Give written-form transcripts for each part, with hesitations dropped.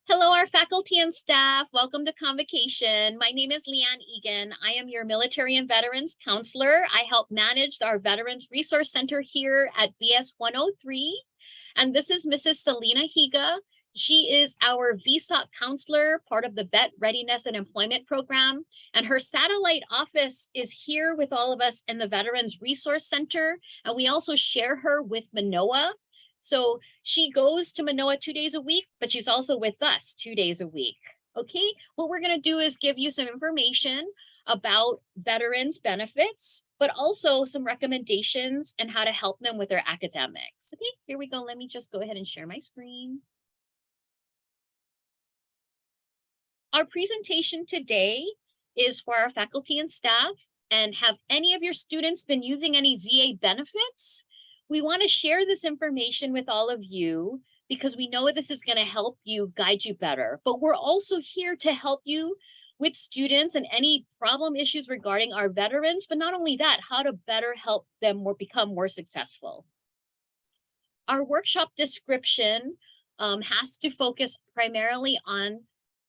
Hello, our faculty and staff. Welcome to Convocation. My name is LeeAnne Egan. I am your military and veterans counselor. I help manage our Veterans Resource Center here at VS 103. And this is Mrs. Selina Higa. She is our VSOC counselor, part of the Vet Readiness and Employment Program. And her satellite office is here with all of us in the Veterans Resource Center. And we also share her with Manoa. So she goes to Manoa 2 days a week, but she's also with us 2 days a week. Okay, what we're going to do is give you some information about veterans benefits, but also some recommendations and how to help them with their academics. Okay, here we go. Let me just go ahead and share my screen. Our presentation today is for our faculty and staff. And have any of your students been using any VA benefits? We want to share this information with all of you because we know this is going to help you, guide you better. But we're also here to help you with students and any problem issues regarding our veterans, but not only that, how to better help them become more successful. Our workshop description has to focus primarily on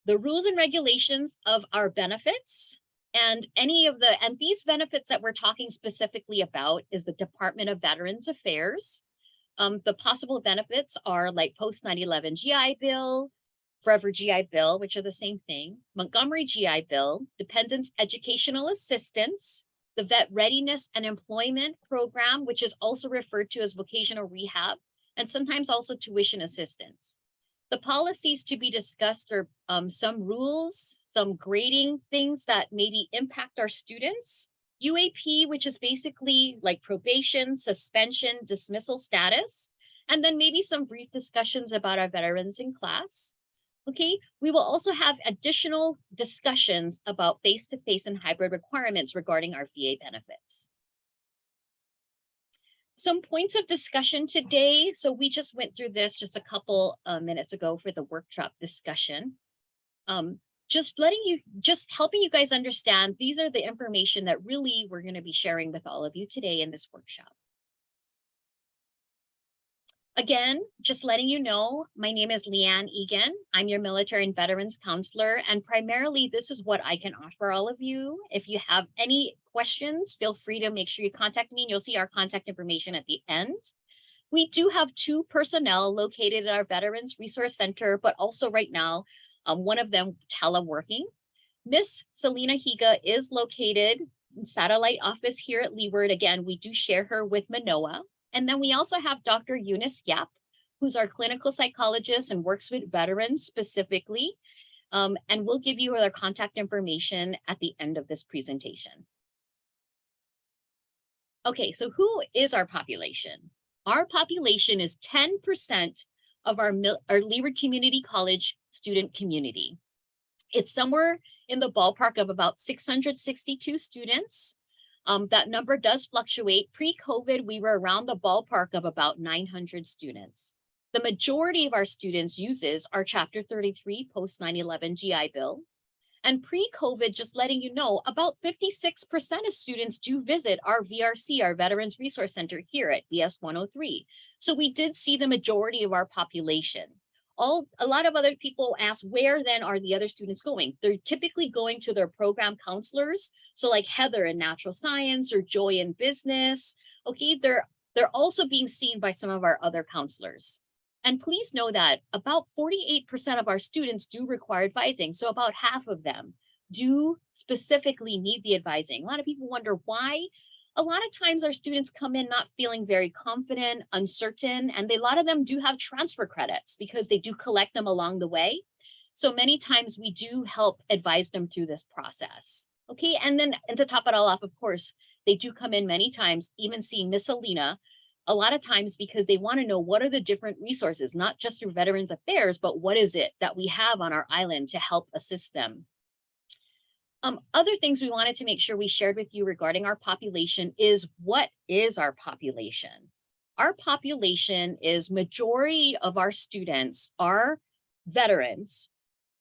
the rules and regulations of our benefits. And these benefits that we're talking specifically about is the Department of Veterans Affairs. The possible benefits are like post 9/11 GI Bill, Forever GI Bill, which are the same thing, Montgomery GI Bill, Dependents Educational Assistance, the Vet Readiness and Employment Program, which is also referred to as vocational rehab, and sometimes also tuition assistance. The policies to be discussed are some rules, some grading things that maybe impact our students, UAP, which is basically like probation, suspension, dismissal status, and then maybe some brief discussions about our veterans in class. Okay, we will also have additional discussions about face-to-face and hybrid requirements regarding our VA benefits. Some points of discussion today. So we just went through this just a couple minutes ago for the workshop discussion. Just helping you guys understand, these are the information that really we're going to be sharing with all of you today in this workshop. Again, just letting you know, my name is LeeAnne Egan. I'm your military and veterans counselor, and primarily this is what I can offer all of you. If you have any questions, feel free to make sure you contact me, and you'll see our contact information at the end. We do have 2 personnel located at our Veterans Resource Center, but also right now, one of them teleworking. Miss Selina Higa is located in satellite office here at Leeward. Again, we do share her with Manoa. And then we also have Dr. Eunice Yap, who's our clinical psychologist and works with veterans specifically. And we'll give you their contact information at the end of this presentation. Okay, so who is our population? Our population is 10% of our Leeward Community College student community. It's somewhere in the ballpark of about 662 students. That number does fluctuate. Pre-COVID, we were around the ballpark of about 900 students. The majority of our students uses our Chapter 33 post 9/11 GI Bill. And pre-COVID, just letting you know, about 56% of students do visit our VRC, our Veterans Resource Center here at VS 103. So we did see the majority of our population. A lot of other people ask, where then are the other students going? They're typically going to their program counselors. So like Heather in natural science or Joy in business. Okay, they're also being seen by some of our other counselors. And please know that about 48% of our students do require advising. So about half of them do specifically need the advising. A lot of people wonder why. A lot of times our students come in not feeling very confident, uncertain, and a lot of them do have transfer credits because they do collect them along the way. So many times we do help advise them through this process. Okay, and to top it all off, of course, they do come in many times, even seeing Miss Selina, a lot of times because they want to know what are the different resources, not just through Veterans Affairs, but what is it that we have on our island to help assist them. Other things we wanted to make sure we shared with you regarding our population is, what is our population? Our population is majority of our students are veterans.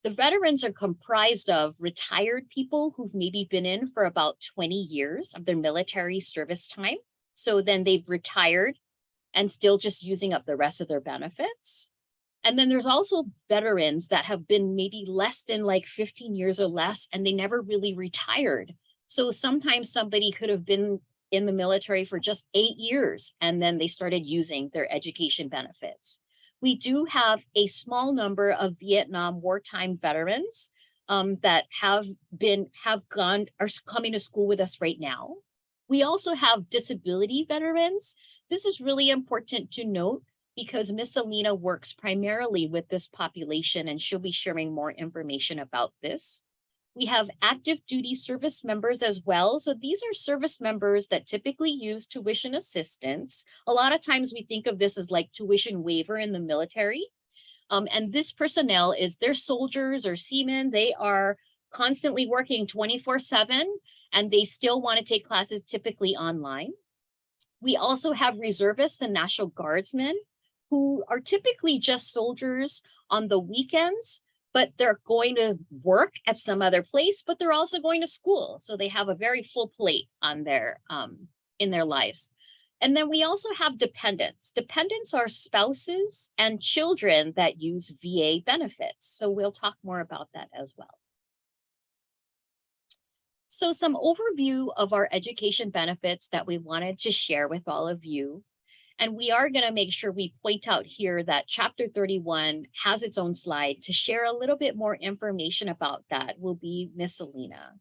The veterans are comprised of retired people who've maybe been in for about 20 years of their military service time. So then they've retired and still just using up the rest of their benefits. And then there's also veterans that have been maybe less than like 15 years or less, and they never really retired. So sometimes somebody could have been in the military for just 8 years, and then they started using their education benefits. We do have a small number of Vietnam wartime veterans that are coming to school with us right now. We also have disability veterans. This is really important to note because Miss Selina works primarily with this population, and she'll be sharing more information about this. We have active duty service members as well. So these are service members that typically use tuition assistance. A lot of times we think of this as like tuition waiver in the military. And this personnel they're soldiers or seamen. They are constantly working 24/7, and they still want to take classes typically online. We also have reservists and National Guardsmen who are typically just soldiers on the weekends, but they're going to work at some other place, but they're also going to school. So they have a very full plate on their in their lives. And then we also have dependents. Dependents are spouses and children that use VA benefits. So we'll talk more about that as well. So some overview of our education benefits that we wanted to share with all of you. And we are going to make sure we point out here that Chapter 31 has its own slide to share a little bit more information about that will be Miss Selina.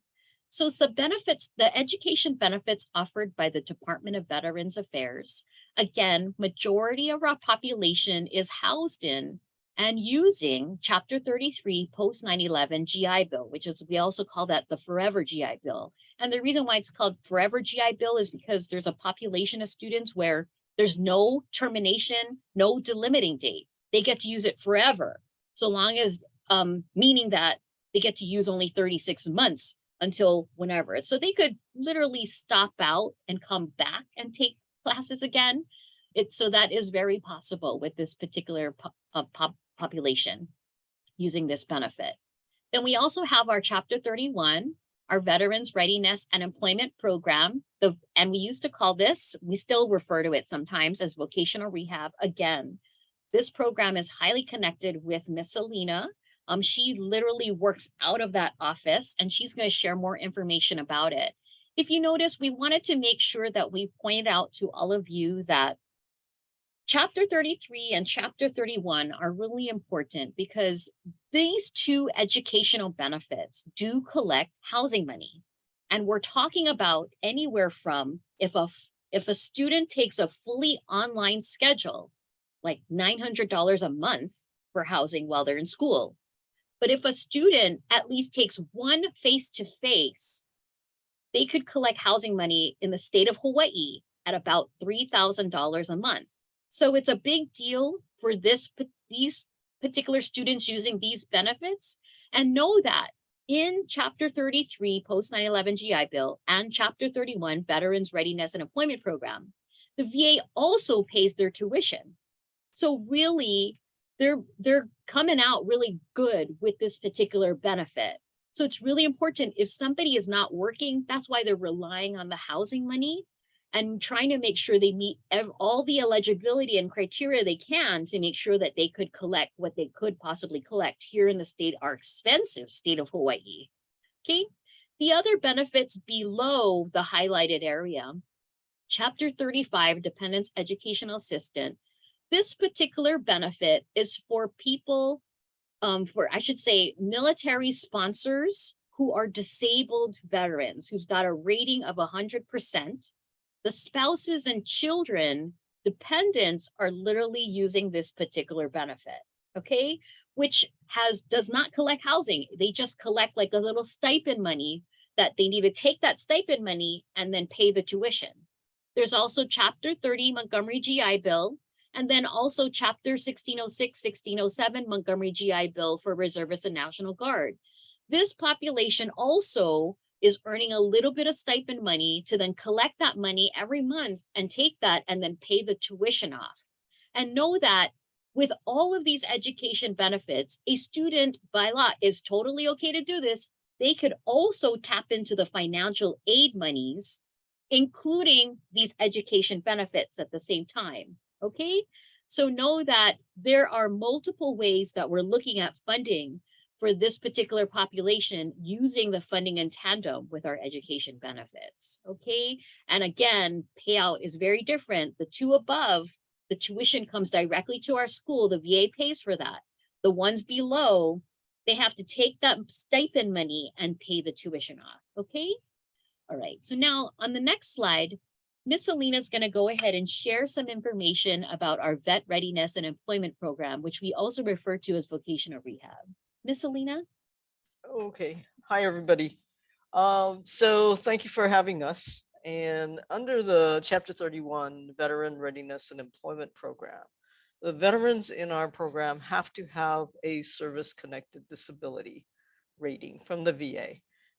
So some benefits, the education benefits offered by the Department of Veterans Affairs. Again, majority of our population is housed in and using Chapter 33 post 9/11 GI Bill, which is, we also call that the Forever GI Bill. And the reason why it's called Forever GI Bill is because there's a population of students where there's no termination, no delimiting date. They get to use it forever, so long as, meaning that they get to use only 36 months until whenever. So they could literally stop out and come back and take classes again. So that is very possible with this particular population using this benefit. Then we also have our Chapter 31, our Veterans Readiness and Employment Program. And we used to call this, we still refer to it sometimes as vocational rehab. Again, this program is highly connected with Miss Selina. She literally works out of that office, and she's going to share more information about it. If you notice, we wanted to make sure that we pointed out to all of you that Chapter 33 and Chapter 31 are really important because these two educational benefits do collect housing money. And we're talking about anywhere from, if a student takes a fully online schedule, like $900 a month for housing while they're in school. But if a student at least takes one face-to-face, they could collect housing money in the state of Hawaii at about $3,000 a month. So it's a big deal for these particular students using these benefits. And know that in Chapter 33 post 9/11 GI Bill and Chapter 31 Veterans Readiness and Employment Program, the VA also pays their tuition. So really, they're coming out really good with this particular benefit. So it's really important if somebody is not working, that's why they're relying on the housing money and trying to make sure they meet all the eligibility and criteria they can to make sure that they could collect what they could possibly collect here in the state, our expensive state of Hawaii. Okay, the other benefits below the highlighted area, Chapter 35, Dependents Educational Assistant. This particular benefit is for people, military sponsors who are disabled veterans, who's got a rating of 100%. The spouses and children, dependents, are literally using this particular benefit, okay? Which does not collect housing. They just collect like a little stipend money that they need to take that stipend money and then pay the tuition. There's also Chapter 30 Montgomery GI Bill, and then also Chapter 1606, 1607 Montgomery GI Bill for Reservists and National Guard. This population also is earning a little bit of stipend money to then collect that money every month and take that and then pay the tuition off. And know that with all of these education benefits, a student by law is totally okay to do this. They could also tap into the financial aid monies, including these education benefits at the same time, okay? So know that there are multiple ways that we're looking at funding for this particular population using the funding in tandem with our education benefits, okay? And again, payout is very different. The two above, the tuition comes directly to our school, the VA pays for that. The ones below, they have to take that stipend money and pay the tuition off, okay? All right, so now on the next slide, Miss Selina is going to go ahead and share some information about our vet readiness and employment program, which we also refer to as vocational rehab. Miss Selina? Okay. Hi, everybody. So thank you for having us. And under the Chapter 31 Veteran Readiness and Employment Program, the veterans in our program have to have a service-connected disability rating from the VA.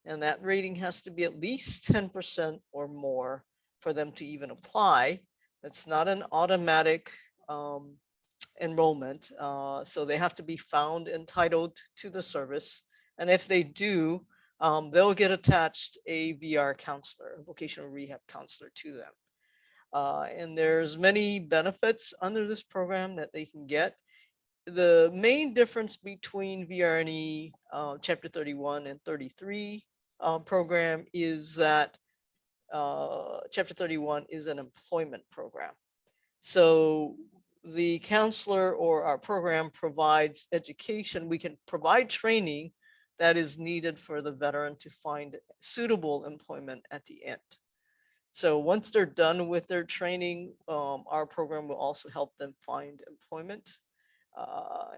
And that rating has to be at least 10% or more for them to even apply. It's not an automatic enrollment. So they have to be found entitled to the service. And if they do, they'll get attached a VR counselor, a vocational rehab counselor to them. And there's many benefits under this program that they can get. The main difference between VRNE Chapter 31 and 33 program is that Chapter 31 is an employment program. So the counselor or our program provides education. We can provide training that is needed for the veteran to find suitable employment at the end. So once they're done with their training, our program will also help them find employment.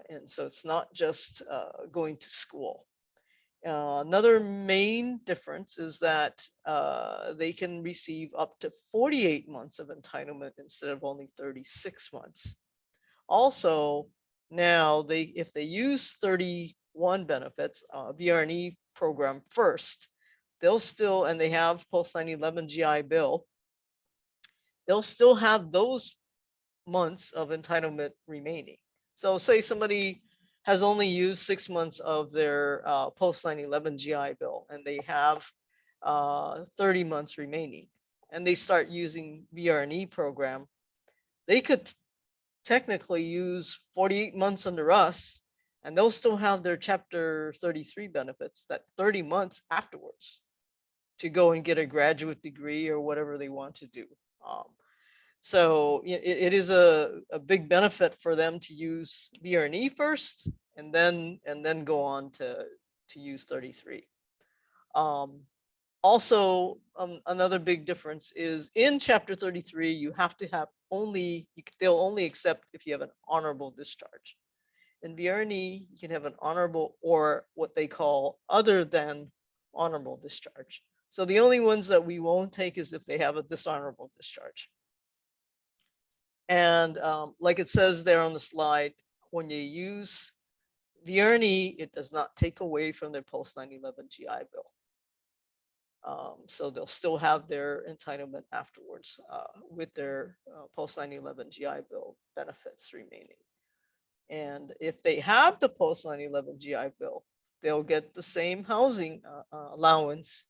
And so it's not just going to school. Another main difference is that they can receive up to 48 months of entitlement instead of only 36 months. Also, now if they use 31 benefits, VRNE program first, they'll still, and they have post 9/11 GI Bill, they'll still have those months of entitlement remaining. So say somebody has only used 6 months of their post 9/11 GI Bill, and they have 30 months remaining, and they start using VRNE program, they could technically use 48 months under us, and they'll still have their Chapter 33 benefits that 30 months afterwards to go and get a graduate degree or whatever they want to do. So it is a big benefit for them to use VRNE first and then go on to use 33. Also, another big difference is in Chapter 33, you have to have they'll only accept if you have an honorable discharge. In VRNE, you can have an honorable or what they call other than honorable discharge. So the only ones that we won't take is if they have a dishonorable discharge. And like it says there on the slide, when you use VRNE, it does not take away from their post 9/11 GI Bill. So they'll still have their entitlement afterwards with their post 9/11 GI Bill benefits remaining. And if they have the post 9/11 GI Bill, they'll get the same housing allowance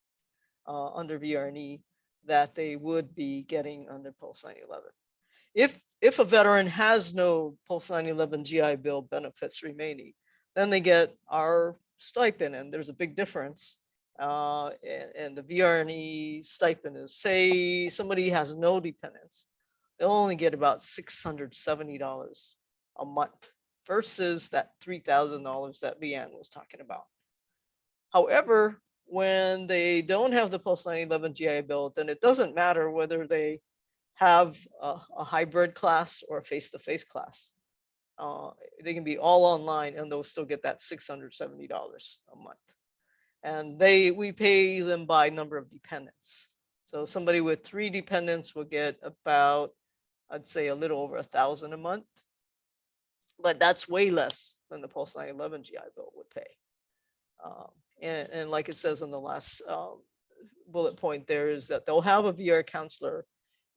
under VRNE that they would be getting under post 9/11. If a veteran has no post 9/11 GI Bill benefits remaining, then they get our stipend, and there's a big difference. And the VRNE stipend is, say somebody has no dependents, they'll only get about $670 a month versus that $3,000 that LeeAnne was talking about. However, when they don't have the post 9/11 GI Bill, then it doesn't matter whether they have a hybrid class or a face-to-face class. They can be all online and they'll still get that $670 a month. And we pay them by number of dependents. So somebody with 3 dependents will get about, I'd say, a little over $1,000 a month. But that's way less than the post 9/11 GI Bill would pay. And like it says in the last bullet point there, is that they'll have a VR counselor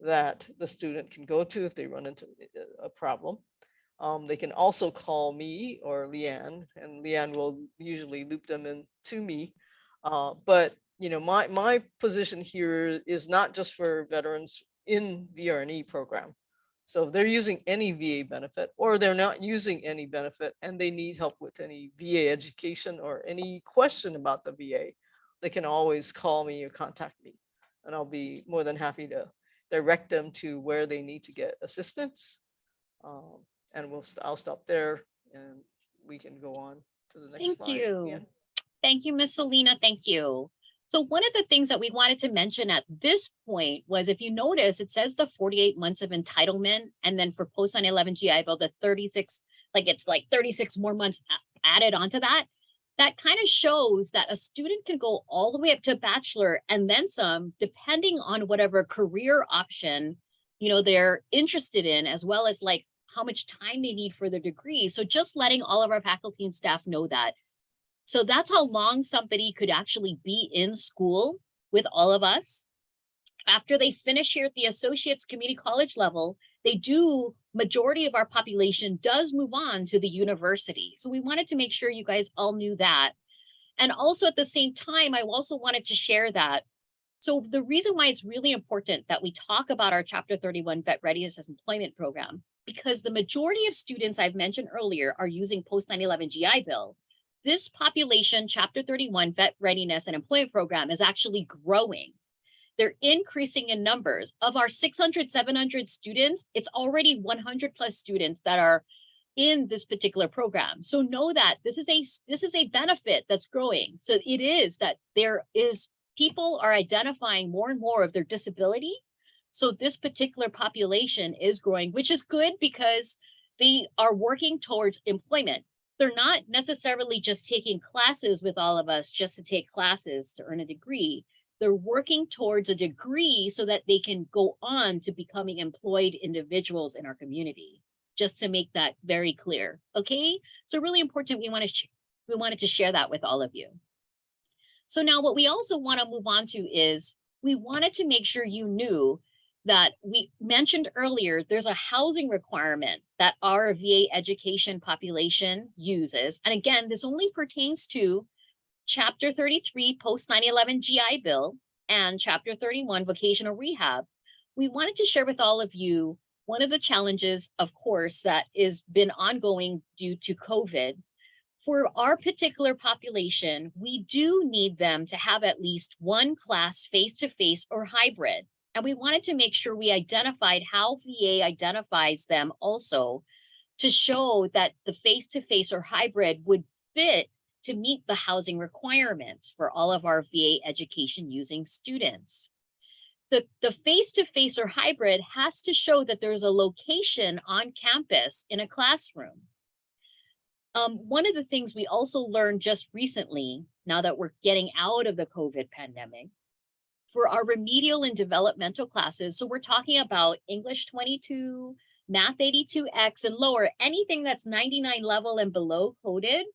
that the student can go to if they run into a problem. They can also call me or LeeAnne, and LeeAnne will usually loop them in to me. But my position here is not just for veterans in VRNE program. So if they're using any VA benefit or they're not using any benefit and they need help with any VA education or any question about the VA, they can always call me or contact me. And I'll be more than happy to direct them to where they need to get assistance. And I'll stop there and we can go on to the next Thank slide. Yeah. you. Thank you, Miss Selina. Thank you. So one of the things that we wanted to mention at this point was, if you notice, it says the 48 months of entitlement, and then for post 9/11 GI Bill, the 36, like it's like 36 more months added onto that. That kind of shows that a student can go all the way up to bachelor and then some, depending on whatever career option, they're interested in, as well as like how much time they need for their degree. So just letting all of our faculty and staff know that. So that's how long somebody could actually be in school with all of us. After they finish here at the associate's community college level, majority of our population does move on to the university. So we wanted to make sure you guys all knew that. And also at the same time, I also wanted to share that. So the reason why it's really important that we talk about our Chapter 31 Vet Readiness Employment Program, because the majority of students I've mentioned earlier are using post 9/11 GI Bill. This population, Chapter 31 Vet Readiness and Employment Program, is actually growing. They're increasing in numbers. Of our 600, 700 students, it's already 100 plus students that are in this particular program. So know that this is a benefit that's growing. So it is that people are identifying more and more of their disability. So this particular population is growing, which is good because they are working towards employment. They're not necessarily just taking classes with all of us just to take classes to earn a degree. They're working towards a degree so that they can go on to becoming employed individuals in our community, just to make that very clear. Okay, so really important. We wanted to share that with all of you. So now what we also want to move on to is we wanted to make sure you knew that we mentioned earlier, there's a housing requirement that our VA education population uses. And again, this only pertains to Chapter 33 post 9/11 GI Bill and Chapter 31 vocational rehab. We wanted to share with all of you one of the challenges, of course, that has been ongoing due to COVID. For our particular population, we do need them to have at least one class face-to-face or hybrid. And we wanted to make sure we identified how VA identifies them also, to show that the face-to-face or hybrid would fit to meet the housing requirements for all of our VA education using students. The face-to-face or hybrid has to show that there's a location on campus in a classroom. One of the things we also learned just recently, now that we're getting out of the COVID pandemic, for our remedial and developmental classes, so we're talking about English 22, Math 82X and lower, anything that's 99 level and below coded,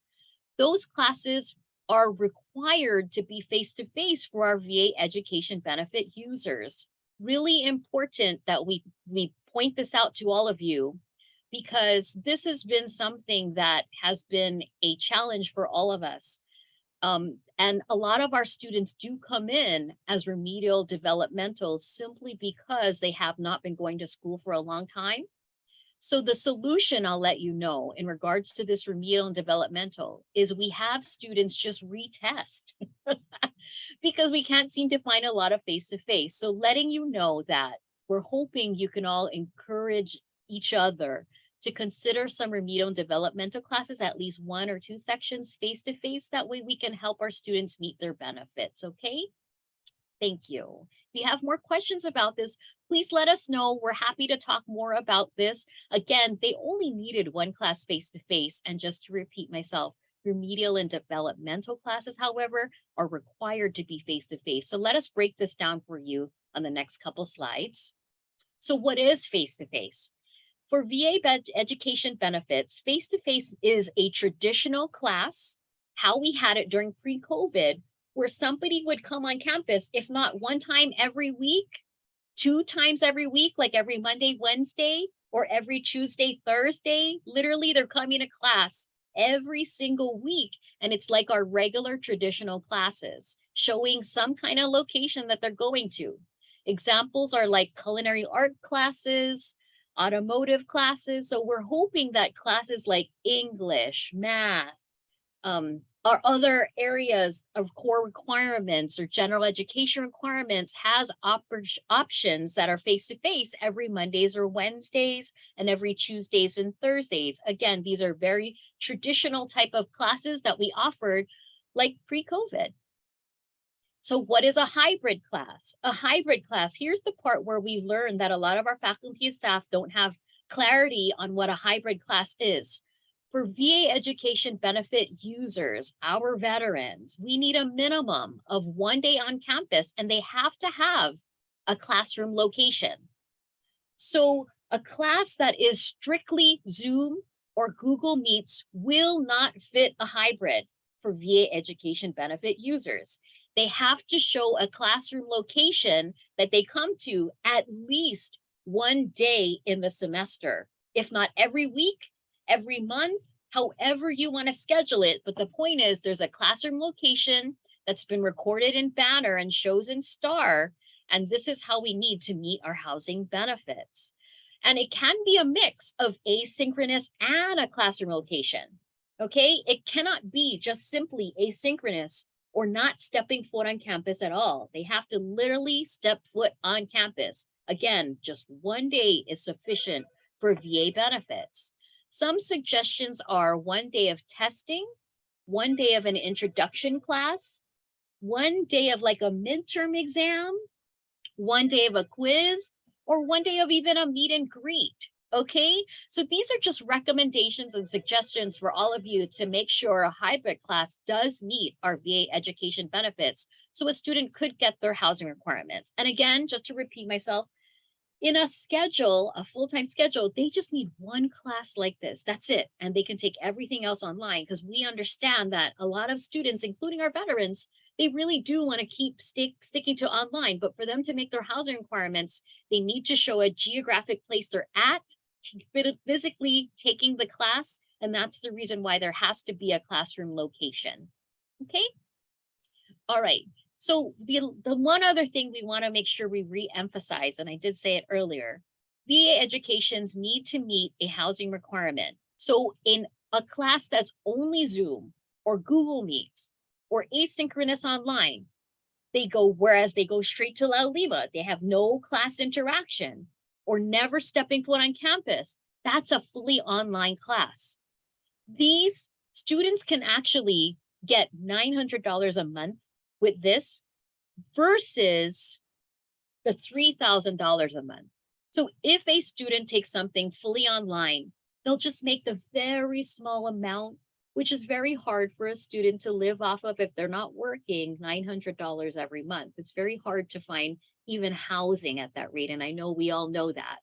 those classes are required to be face-to-face for our VA education benefit users. Really important that we point this out to all of you, because this has been something that has been a challenge for all of us. And a lot of our students do come in as remedial developmental simply because they have not been going to school for a long time. So the solution, I'll let you know, in regards to this remedial and developmental, is we have students just retest because we can't seem to find a lot of face-to-face. So letting you know that we're hoping you can all encourage each other to consider some remedial and developmental classes, at least 1 or 2 sections face-to-face. That way we can help our students meet their benefits, okay? Thank you. If you have more questions about this, please let us know. We're happy to talk more about this. Again, they only needed 1 class face-to-face, and just to repeat myself, remedial and developmental classes, however, are required to be face-to-face. So let us break this down for you on the next couple slides. So what is face-to-face? For VA education benefits, face-to-face is a traditional class, how we had it during pre-COVID, where somebody would come on campus, if not 1 time every week, 2 times every week, like every Monday, Wednesday, or every Tuesday, Thursday. Literally, they're coming to class every single week. And it's like our regular traditional classes, showing some kind of location that they're going to. Examples are like culinary art classes, automotive classes. So we're hoping that classes like English, math, or other areas of core requirements or general education requirements has options that are face-to-face every Mondays or Wednesdays and every Tuesdays and Thursdays. Again, these are very traditional type of classes that we offered like pre-COVID. So what is a hybrid class? A hybrid class, here's the part where we learn that a lot of our faculty and staff don't have clarity on what a hybrid class is. For VA education benefit users, our veterans, we need a minimum of 1 day on campus, and they have to have a classroom location. So a class that is strictly Zoom or Google Meets will not fit a hybrid for VA education benefit users. They have to show a classroom location that they come to at least 1 day in the semester, if not every week, every month, however you want to schedule it. But the point is there's a classroom location that's been recorded in Banner and shows in STAR, and this is how we need to meet our housing benefits. And it can be a mix of asynchronous and a classroom location, okay? It cannot be just simply asynchronous or not stepping foot on campus at all. They have to literally step foot on campus. Again, just 1 day is sufficient for VA benefits. Some suggestions are 1 day of testing, 1 day of an introduction class, 1 day of like a midterm exam, 1 day of a quiz, or 1 day of even a meet and greet. Okay, so these are just recommendations and suggestions for all of you to make sure a hybrid class does meet our VA education benefits so a student could get their housing requirements. And again, just to repeat myself, in a schedule, a full-time schedule, they just need 1 class like this. That's it. And they can take everything else online because we understand that a lot of students, including our veterans, they really do want to keep sticking to online. But for them to make their housing requirements, they need to show a geographic place they're at, physically taking the class. And that's the reason why there has to be a classroom location. Okay. All right. So the one other thing we want to make sure we re-emphasize, and I did say it earlier, VA educations need to meet a housing requirement. So in a class that's only Zoom or Google Meets or asynchronous online, they go straight to La Lima. They have no class interaction or never stepping foot on campus. That's a fully online class. These students can actually get $900 a month with this versus the $3,000 a month. So if a student takes something fully online, they'll just make the very small amount, which is very hard for a student to live off of if they're not working $900 every month. It's very hard to find even housing at that rate. And I know we all know that.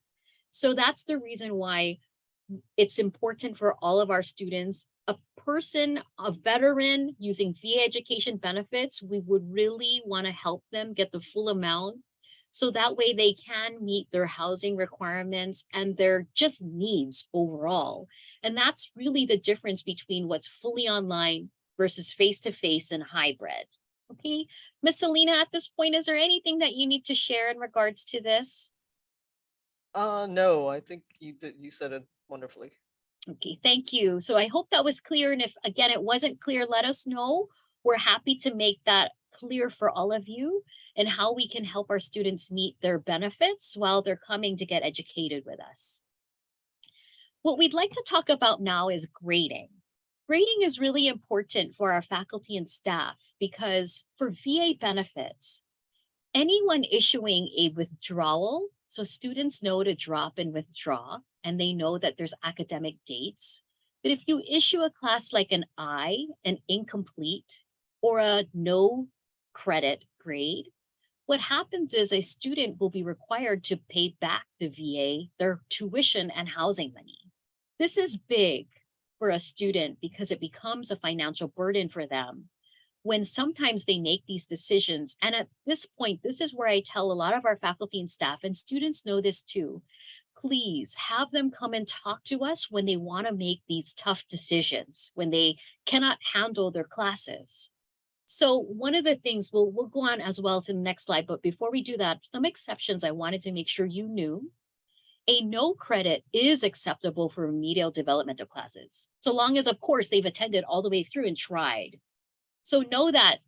So that's the reason why it's important for all of our students. A veteran using VA education benefits, we would really want to help them get the full amount. So that way they can meet their housing requirements and their just needs overall. And that's really the difference between what's fully online versus face-to-face and hybrid. Okay, Miss Selina, at this point, is there anything that you need to share in regards to this? No, I think you said it wonderfully. Okay, thank you. So I hope that was clear. And if, again, it wasn't clear, let us know. We're happy to make that clear for all of you and how we can help our students meet their benefits while they're coming to get educated with us. What we'd like to talk about now is grading. Grading is really important for our faculty and staff because for VA benefits, anyone issuing a withdrawal, so students know to drop and withdraw, and they know that there's academic dates. But if you issue a class like an I, an incomplete, or a no credit grade, what happens is a student will be required to pay back the VA their tuition and housing money. This is big for a student because it becomes a financial burden for them when sometimes they make these decisions. And at this point, this is where I tell a lot of our faculty and staff, and students know this too, please have them come and talk to us when they want to make these tough decisions, when they cannot handle their classes. So one of the things, we'll go on as well to the next slide, but before we do that, some exceptions I wanted to make sure you knew. A no credit is acceptable for remedial developmental classes, so long as, of course, they've attended all the way through and tried. So know that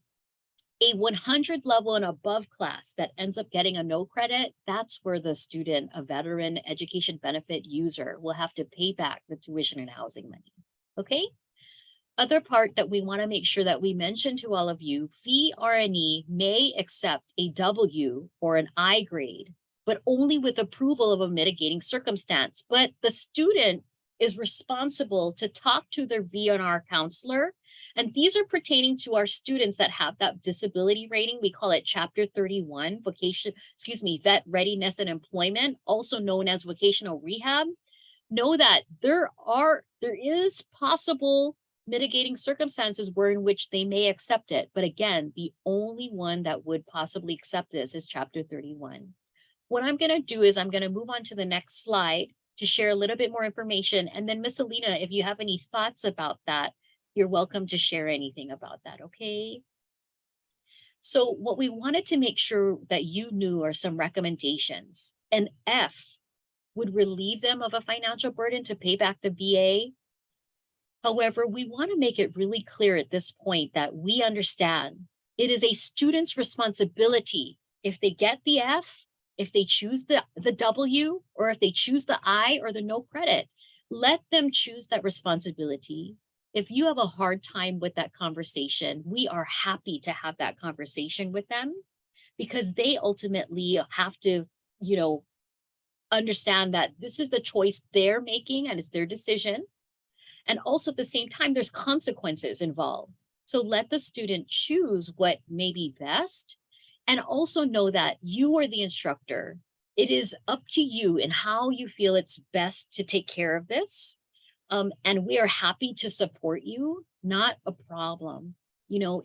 a 100 level and above class that ends up getting a no credit, that's where the student, a veteran education benefit user, will have to pay back the tuition and housing money. Okay? Other part that we want to make sure that we mention to all of you, VRNE may accept a W or an I grade, but only with approval of a mitigating circumstance. But the student is responsible to talk to their VNR counselor. And these are pertaining to our students that have that disability rating. We call it Chapter 31, Vet Readiness and Employment, also known as vocational rehab. Know that there is possible mitigating circumstances where in which they may accept it. But again, the only one that would possibly accept this is Chapter 31. What I'm going to do is I'm going to move on to the next slide to share a little bit more information. And then Miss Selina, if you have any thoughts about that, you're welcome to share anything about that, okay? So what we wanted to make sure that you knew are some recommendations. An F would relieve them of a financial burden to pay back the VA. However, we want to make it really clear at this point that we understand it is a student's responsibility if they get the F, if they choose the W, or if they choose the I or the no credit. Let them choose that responsibility. If you have a hard time with that conversation, we are happy to have that conversation with them because they ultimately have to, understand that this is the choice they're making and it's their decision. And also at the same time, there's consequences involved. So let the student choose what may be best. And also know that you are the instructor. It is up to you and how you feel it's best to take care of this. And we are happy to support you, not a problem.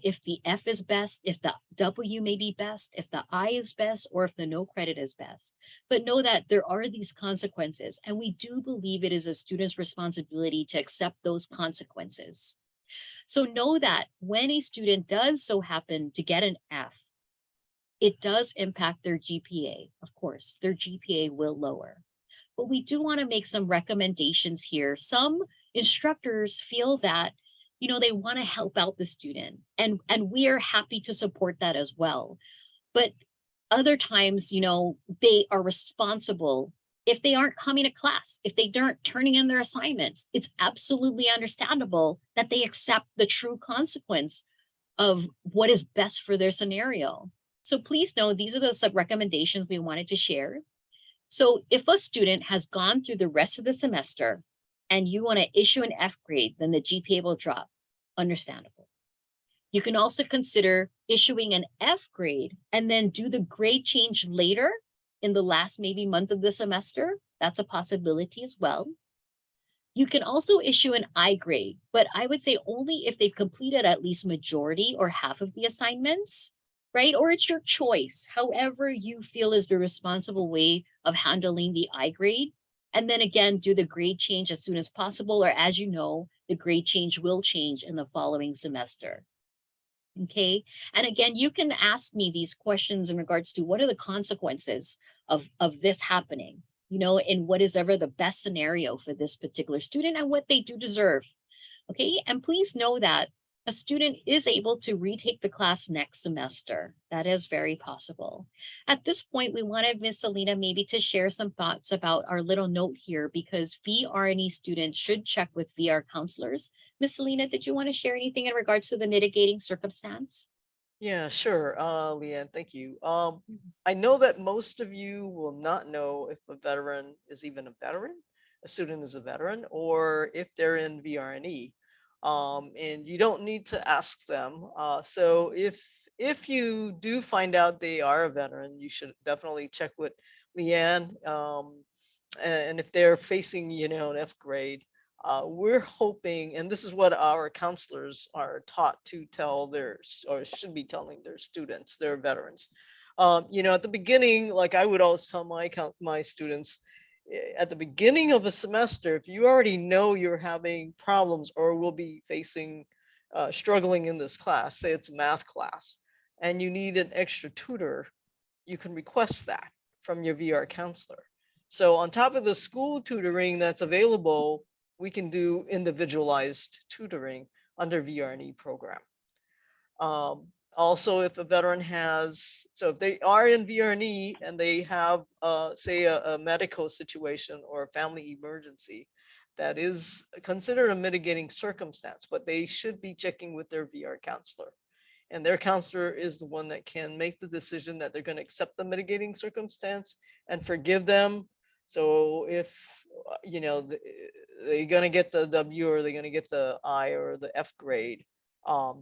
If the F is best, if the W may be best, if the I is best, or if the no credit is best. But know that there are these consequences, and we do believe it is a student's responsibility to accept those consequences. So know that when a student does so happen to get an F, it does impact their GPA. Of course, their GPA will lower. But we do want to make some recommendations here. Some instructors feel that they want to help out the student, and we are happy to support that as well. But other times, they are responsible if they aren't coming to class, if they aren't turning in their assignments. It's absolutely understandable that they accept the true consequence of what is best for their scenario. So please know these are the sub recommendations we wanted to share. So if a student has gone through the rest of the semester and you want to issue an F grade, then the GPA will drop. Understandable. You can also consider issuing an F grade and then do the grade change later in the last maybe month of the semester. That's a possibility as well. You can also issue an I grade, but I would say only if they've completed at least majority or half of the assignments, right? Or it's your choice, however you feel is the responsible way of handling the I grade. And then again, do the grade change as soon as possible, or as you know, the grade change will change in the following semester. Okay. And again, you can ask me these questions in regards to what are the consequences of this happening, and what is ever the best scenario for this particular student and what they do deserve. Okay. And please know that a student is able to retake the class next semester. That is very possible. At this point, we wanted Ms. Selina maybe to share some thoughts about our little note here, because VRNE students should check with VR counselors. Ms. Selina, did you want to share anything in regards to the mitigating circumstance? Yeah, sure. LeeAnne, thank you. I know that most of you will not know if a veteran is even a veteran, a student is a veteran, or if they're in VRNE. And you don't need to ask them. So if you do find out they are a veteran, you should definitely check with LeeAnne. And if they're facing, an F grade, we're hoping, and this is what our counselors are taught to tell or should be telling their students, their veterans. At the beginning, like I would always tell my students, at the beginning of a semester, if you already know you're having problems or will be facing struggling in this class, say it's a math class, and you need an extra tutor, you can request that from your VR counselor. So on top of the school tutoring that's available, we can do individualized tutoring under VRNE program. Also, if a veteran has, so if they are in VRNE and they have, say, a medical situation or a family emergency, that is considered a mitigating circumstance, but they should be checking with their VR counselor. And their counselor is the one that can make the decision that they're going to accept the mitigating circumstance and forgive them. So if, they're going to get the W or they're going to get the I or the F grade,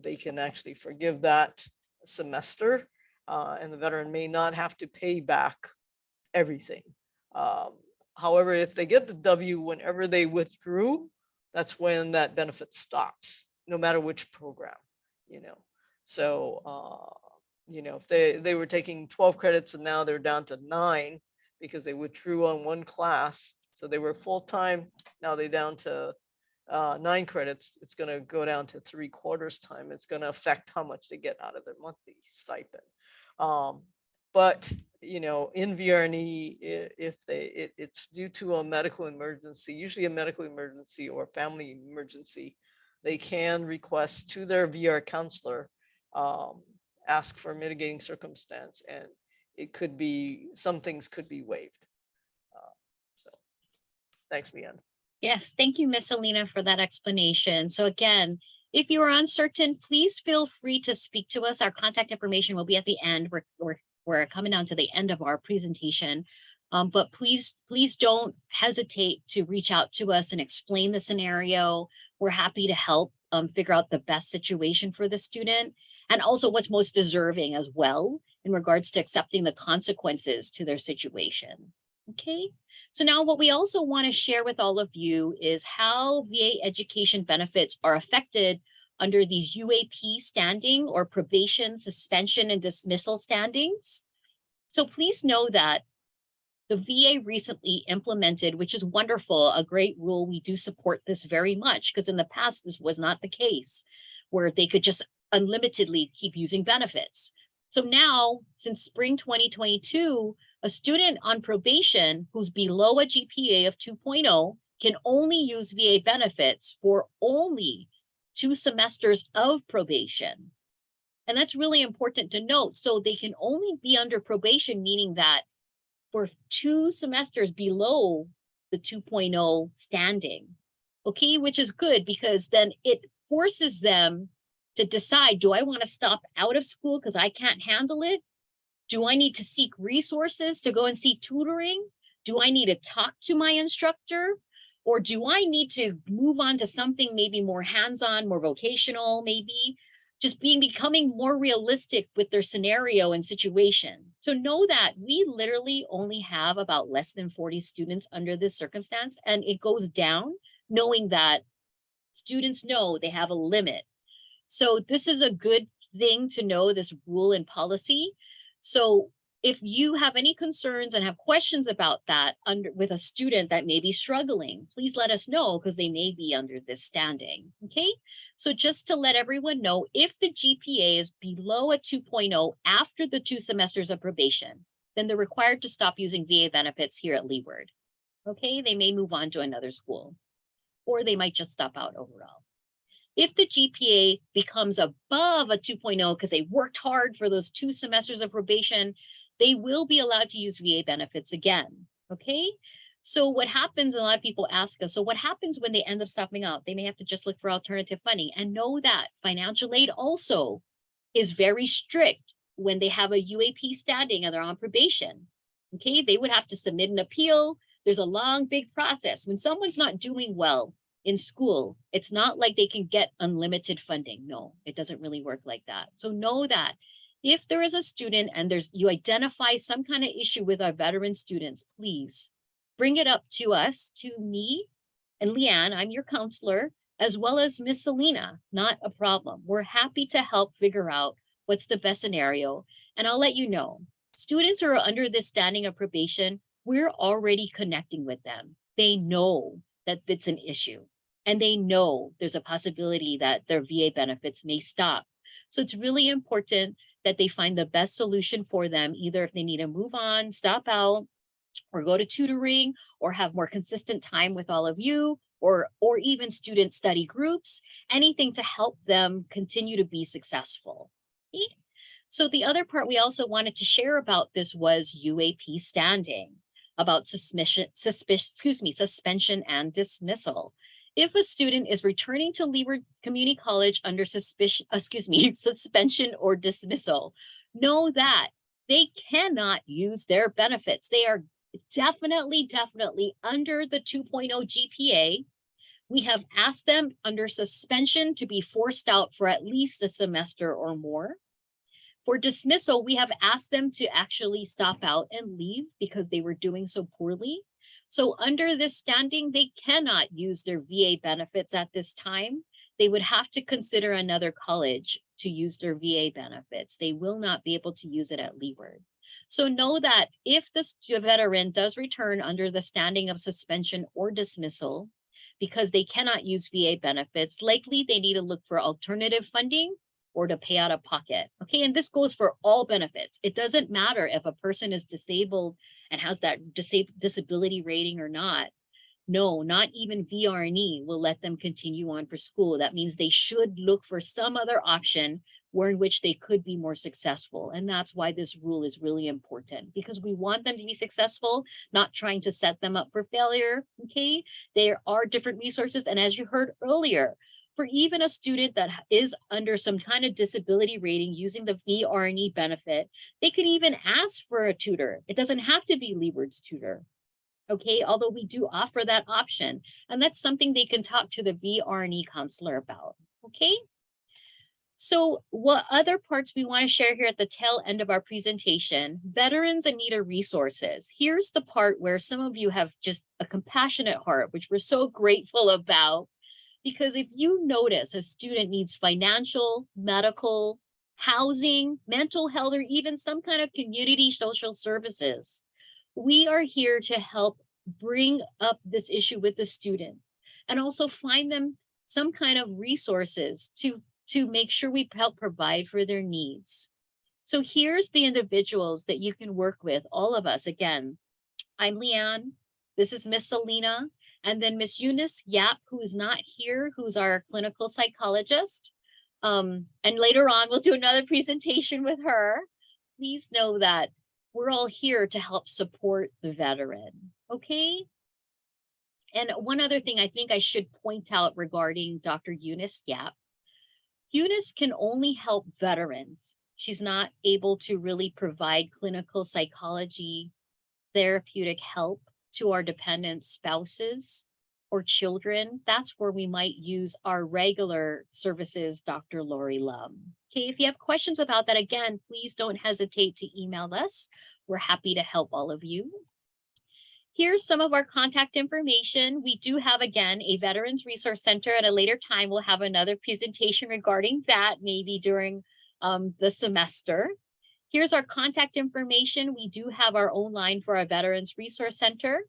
they can actually forgive that semester, and the veteran may not have to pay back everything. However, if they get the W whenever they withdrew, that's when that benefit stops, no matter which program, you know. So, if they were taking 12 credits and now they're down to 9 because they withdrew on one class, so they were full-time, now they're down to 9 credits, it's going to go down to 3/4 time. It's going to affect how much they get out of their monthly stipend. But in VRNE, it's due to a medical emergency, usually a medical emergency or family emergency, they can request to their VR counselor, ask for mitigating circumstance, and it could be, some things could be waived. So thanks, LeeAnne. Yes, thank you, Miss Selina, for that explanation. So again, if you are uncertain, please feel free to speak to us. Our contact information will be at the end. We're coming down to the end of our presentation. But please don't hesitate to reach out to us and explain the scenario. We're happy to help figure out the best situation for the student and also what's most deserving as well in regards to accepting the consequences to their situation. Okay. So now what we also want to share with all of you is how VA education benefits are affected under these UAP standing or probation, suspension, and dismissal standings. So please know that the VA recently implemented, which is wonderful, a great rule. We do support this very much because in the past, this was not the case where they could just unlimitedly keep using benefits. So now, since spring 2022, a student on probation who's below a GPA of 2.0 can only use VA benefits for only 2 semesters of probation. And that's really important to note. So they can only be under probation, meaning that for 2 semesters below the 2.0 standing, okay, which is good because then it forces them to decide, do I want to stop out of school because I can't handle it? Do I need to seek resources to go and seek tutoring? Do I need to talk to my instructor? Or do I need to move on to something maybe more hands-on, more vocational, maybe just becoming more realistic with their scenario and situation? So know that we literally only have about less than 40 students under this circumstance, and it goes down knowing that students know they have a limit. So this is a good thing to know, this rule and policy. So if you have any concerns and have questions about that with a student that may be struggling, please let us know because they may be under this standing, okay? So just to let everyone know, if the GPA is below a 2.0 after the 2 semesters of probation, then they're required to stop using VA benefits here at Leeward, okay? They may move on to another school, or they might just stop out overall. If the GPA becomes above a 2.0 because they worked hard for those 2 semesters of probation, they will be allowed to use VA benefits again, okay? So what happens, a lot of people ask us, so what happens when they end up stopping out? They may have to just look for alternative funding, and know that financial aid also is very strict when they have a UAP standing and they're on probation, okay? They would have to submit an appeal. There's a long, big process. When someone's not doing well in school, it's not like they can get unlimited funding. No, it doesn't really work like that. So know that if there is a student and you identify some kind of issue with our veteran students, please bring it up to us, to me and LeeAnne, I'm your counselor, as well as Miss Selina. Not a problem. We're happy to help figure out what's the best scenario. And I'll let you know, students who are under this standing of probation, we're already connecting with them. They know that it's an issue, and they know there's a possibility that their VA benefits may stop. So it's really important that they find the best solution for them, either if they need to move on, stop out, or go to tutoring or have more consistent time with all of you, or even student study groups, anything to help them continue to be successful. Okay? So the other part we also wanted to share about this was UAP standing, about suspension and dismissal. If a student is returning to Leeward Community College under suspension or dismissal, know that they cannot use their benefits. They are definitely under the 2.0 GPA. We have asked them under suspension to be forced out for at least a semester or more. For dismissal, we have asked them to actually stop out and leave because they were doing so poorly. So under this standing, they cannot use their VA benefits at this time. They would have to consider another college to use their VA benefits. They will not be able to use it at Leeward. So know that if this veteran does return under the standing of suspension or dismissal, because they cannot use VA benefits, likely they need to look for alternative funding or to pay out of pocket. Okay, and this goes for all benefits. It doesn't matter if a person is disabled and has that disability rating or not. No, not even VRNE will let them continue on for school. That means they should look for some other option where in which they could be more successful. And that's why this rule is really important, because we want them to be successful, not trying to set them up for failure. Okay, there are different resources. And as you heard earlier, for even a student that is under some kind of disability rating using the VRNE benefit, they could even ask for a tutor. It doesn't have to be Leeward's tutor. Okay, although we do offer that option, and that's something they can talk to the VRNE counselor about. Okay, so what other parts we want to share here at the tail end of our presentation? Veterans in need of resources. Here's the part where some of you have just a compassionate heart, which we're so grateful about. Because if you notice a student needs financial, medical, housing, mental health, or even some kind of community social services, we are here to help bring up this issue with the student and also find them some kind of resources to make sure we help provide for their needs. So here's the individuals that you can work with, all of us. Again, I'm LeeAnne, this is Miss Selina, and then Miss Eunice Yap, who is not here, who's our clinical psychologist. And later on, we'll do another presentation with her. Please know that we're all here to help support the veteran, okay? And one other thing I think I should point out regarding Dr. Eunice Yap. Eunice can only help veterans. She's not able to really provide clinical psychology, therapeutic help to our dependent spouses or children. That's where we might use our regular services, Dr. Lori Lum. Okay, if you have questions about that, again, please don't hesitate to email us. We're happy to help all of you. Here's some of our contact information. We do have, again, a Veterans Resource Center. At a later time, we'll have another presentation regarding that, maybe during the semester. Here's our contact information. We do have our own line for our Veterans Resource Center.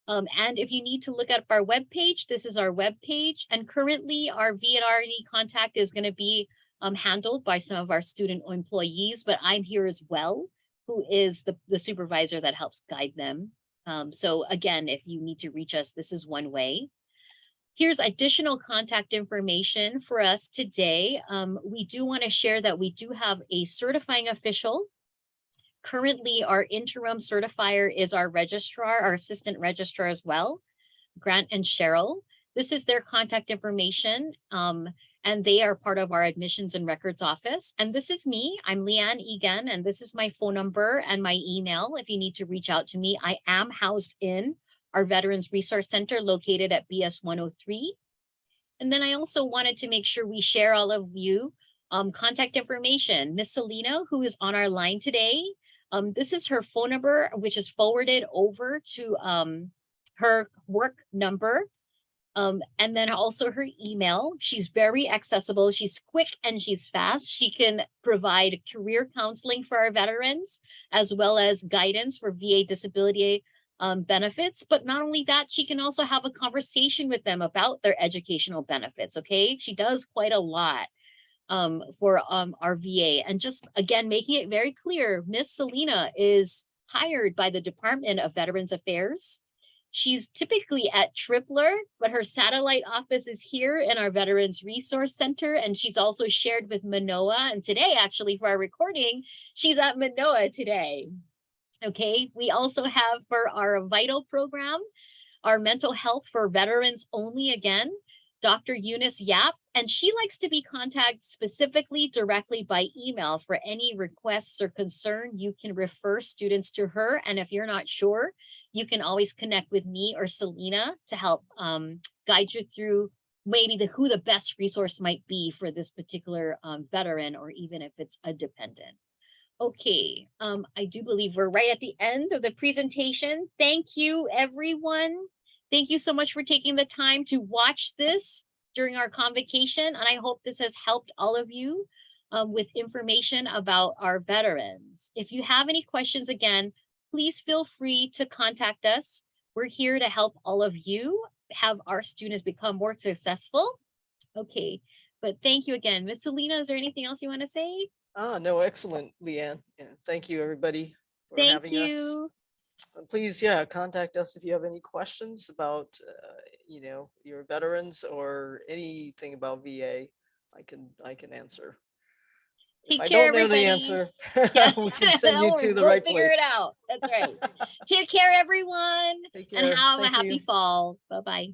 And if you need to look up our webpage, this is our webpage. And currently our VRNE contact is going to be handled by some of our student employees, but I'm here as well, who is the supervisor that helps guide them. So again, if you need to reach us, this is one way. Here's additional contact information for us today. We do want to share that we do have a certifying official. Currently, our interim certifier is our registrar, our assistant registrar as well, Grant and Cheryl. This is their contact information, and they are part of our admissions and records office. And this is me, I'm LeeAnne Egan, and this is my phone number and my email if you need to reach out to me. I am housed in our Veterans Resource Center located at BS 103. And then I also wanted to make sure we share all of you contact information. Miss Selina, who is on our line today, this is her phone number, which is forwarded over to her work number. And then also her email. She's very accessible. She's quick and she's fast. She can provide career counseling for our veterans, as well as guidance for VA disability benefits. But not only that, she can also have a conversation with them about their educational benefits. Okay, she does quite a lot for our VA. And just again, making it very clear, Miss Selina is hired by the Department of Veterans Affairs. She's typically at Tripler, but her satellite office is here in our Veterans Resource Center, and she's also shared with Manoa. And today, actually, for our recording, she's at Manoa today. Okay, we also have for our Vital program, our mental health for veterans only again, Dr. Eunice Yap, and she likes to be contacted specifically directly by email for any requests or concern. You can refer students to her, and if you're not sure, you can always connect with me or Selina to help guide you through maybe who the best resource might be for this particular veteran, or even if it's a dependent. Okay, I do believe we're right at the end of the presentation. Thank you, everyone. Thank you so much for taking the time to watch this during our convocation, and I hope this has helped all of you with information about our veterans. If you have any questions, again, please feel free to contact us. We're here to help all of you have our students become more successful. Okay, but thank you again. Miss Selina, is there anything else you want to say? No, excellent, LeeAnne. Yeah, thank you, everybody, for Thank having us. you. Please, yeah, contact us if you have any questions about, your veterans or anything about VA. I can answer. Take If I care, don't know the everybody. answer, Yeah, we can send you to the we'll right figure it place. out. That's right. Take care, everyone, Take and care. have a Thank happy you. fall. Bye-bye.